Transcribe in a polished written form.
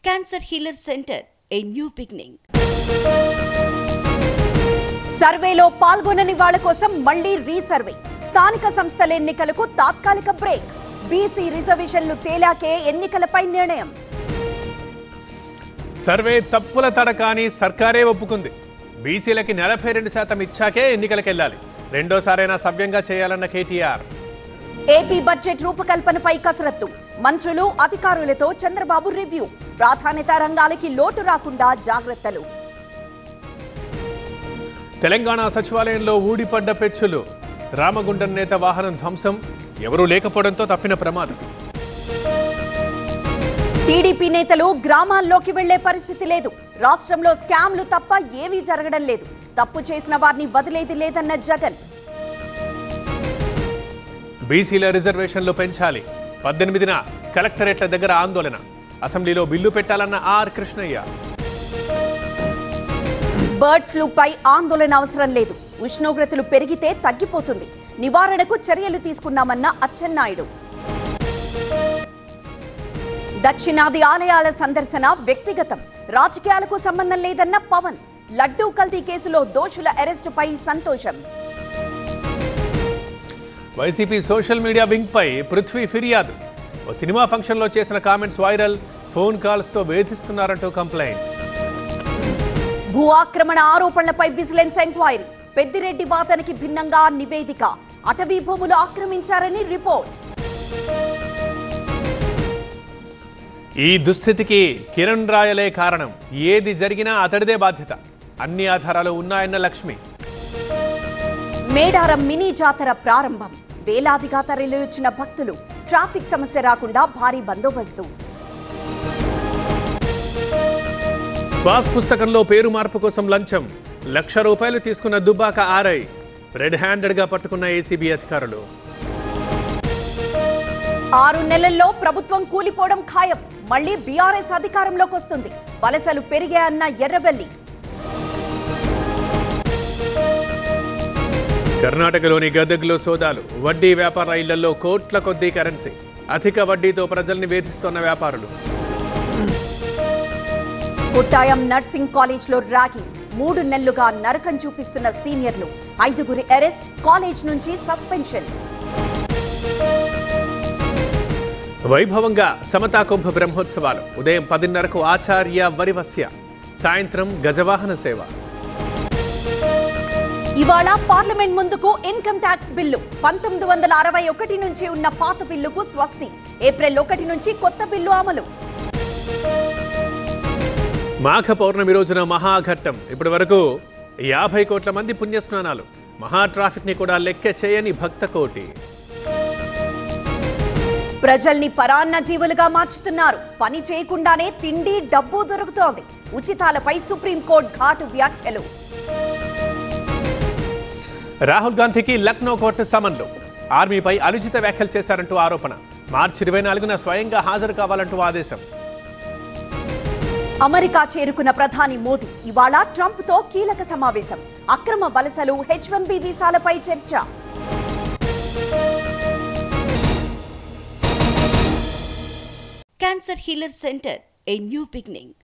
Cancer Healer Center, a new beginning. సర్వేలో పాల్గొనని వాళ్ళ కోసం మళ్ళీ రీసర్వే. స్థానిక సంస్థల ఎన్నికలకు తాత్కాలిక బ్రేక్. బీసీ రిజర్వేషన్లు తేలాకే ఎన్నికలపై నిర్ణయం. సర్వే తప్పుల తడకాని సర్కారే ఒప్పుకుంది. బీసీలకి 42% ఇచ్చాకే ఎన్నికలకు రెండోసారైనా సవ్యంగా చేయాలన్న కేటీఆర్. ఏపీ బడ్జెట్ రూపకల్పనపై కసరత్తు. మంత్రులు అధికారులతో చంద్రబాబు రివ్యూ. ప్రాధాన్యత రంగాలకి లోటు రాకుండా జాగ్రత్తలు. తెలంగాణ సచివాలయంలో ఊడిపడ్డ పెచ్చులు. రామగుండం నేత వాహనం ధ్వంసం. ఎవరూ లేకపోవడంతో తప్పిన ప్రమాదం. టీడీపీ నేతలు గ్రామాల్లోకి వెళ్లే పరిస్థితి లేదు. రాష్ట్రంలో స్కామ్లు తప్ప ఏవీ జరగడం లేదు. తప్పు చేసిన వారిని వదిలేది లేదన్న జగన్. బీసీల రిజర్వేషన్లు పెంచాలి. 18న కలెక్టరేట్ల దగ్గర ఆందోళన. అసెంబ్లీలో బిల్లు పెట్టాలన్న ఆర్ కృష్ణయ్య. బర్డ్ ఫ్లూపై ఆందోళన అవసరం లేదు. ఉష్ణోగ్రతలు పెరిగితే తగ్గిపోతుంది. నివారణకు చర్యలు తీసుకున్నామన్న అచ్చెన్నాయుడు. దక్షిణాది ఆలయాల సందర్శన వ్యక్తిగతం. రాజకీయాలకు సంబంధం లేదన్న పవన్. లడ్డూ కల్తీ కేసులో దోషుల అరెస్టుపై సంతోషం. వైసీపీ సోషల్ మీడియా వింగ్ పై పృథ్వీ ఫిర్యాదు. ఓ సినిమా ఫంక్షన్లో చేసిన కామెంట్స్ వైరల్. ఫోన్ కాల్స్తో వేధిస్తున్నారంటూ కంప్లైంట్. భూ ఆక్రమణ ఆరోపణలపై విజిలెన్స్ ఎంక్వైరీ. పెద్దిరెడ్డి వాదనకి భిన్నంగా నివేదిక. అటవీ భూములు ఆక్రమించారని రిపోర్ట్. ఈ దుస్థితికి కిరణ్ రాయలే కారణం. ఏది జరిగినా అతడిదే బాధ్యత. అన్ని ఆధారాలు ఉన్నాయన్న లక్ష్మి. మేడారం మినీ జాతర ప్రారంభం. వేలాదిగా తరలివచ్చిన భక్తులు. ట్రాఫిక్ సమస్య రాకుండా భారీ బందోబస్తు. పాస్ పుస్తకంలో పేరు మార్పు కోసం లంచం. ₹1,00,000 తీసుకున్న దుబ్బాక ఆర్ఐ. రెడ్ హ్యాండెడ్గా పట్టుకున్న ఏసీబీ అధికారులు. 6 నెలల్లో ప్రభుత్వం కూలిపోవడం ఖాయం. మళ్లీ బీఆర్ఎస్ అధికారంలోకి వస్తుంది. వలసలు పెరిగాయన్న ఎర్రబెల్లి. కర్ణాటకలోని గదగ్లో సోదాలు. వడ్డీ వ్యాపార ఇళ్లలో కోట్ల కొద్దీ కరెన్సీ. అధిక వడ్డీతో ప్రజల్ని వేధిస్తున్న వ్యాపారులు. కొట్టాయం నర్సింగ్ కాలేజ్లో ర్యాగింగ్. 3 నెలలుగా నరకం చూపిస్తున్న సీనియర్లు. 5గురి అరెస్ట్. కాలేజ్ నుంచి సస్పెన్షన్. వైభవంగా సమతా కుంభ బ్రహ్మోత్సవాలు. ఉదయం 10:30కు ఆచార్య వరివస్య. సాయంత్రం గజవాహన సేవ. ఇవాళ పార్లమెంట్ ముందుకు ఇన్కమ్ ట్యాక్స్ బిల్లు. 1961 నుంచి ఉన్న పాత బిల్లుకు స్వస్తి. ఏప్రిల్ 1 నుంచి కొత్త బిల్లు అమలు. మాఘ పౌర్ణమి రోజున మహాఘట్టం. ఇప్పటి వరకు 50 కోట్ల మంది పుణ్యస్నానాలు. మహా ట్రాఫిక్ ని కూడా లెక్క చేయని భక్త కోటి. ప్రజల్ని పరాన్న జీవులుగా మార్చుతున్నారు. పని చేయకుండానే తిండి డబ్బు దొరుకుతోంది. ఉచితాలపై సుప్రీంకోర్టు ఘాటు వ్యాఖ్యలు. రాహుల్ గాంధీకి లక్నో కోర్టు సమన్లు. ఆర్మీపై అనుచిత వ్యాఖ్యలు చేశారంటూ ఆరోపణ. మార్చి 24న స్వయంగా హాజరు కావాలంటూ ఆదేశం. అమెరికా చేరుకున్న ప్రధాని మోదీ ఇవాళ ట్రంప్తో కీలక సమావేశం. అక్రమ వలసలు, H1B వీసాలపై చర్చ. Cancer Healer Center, a new beginning.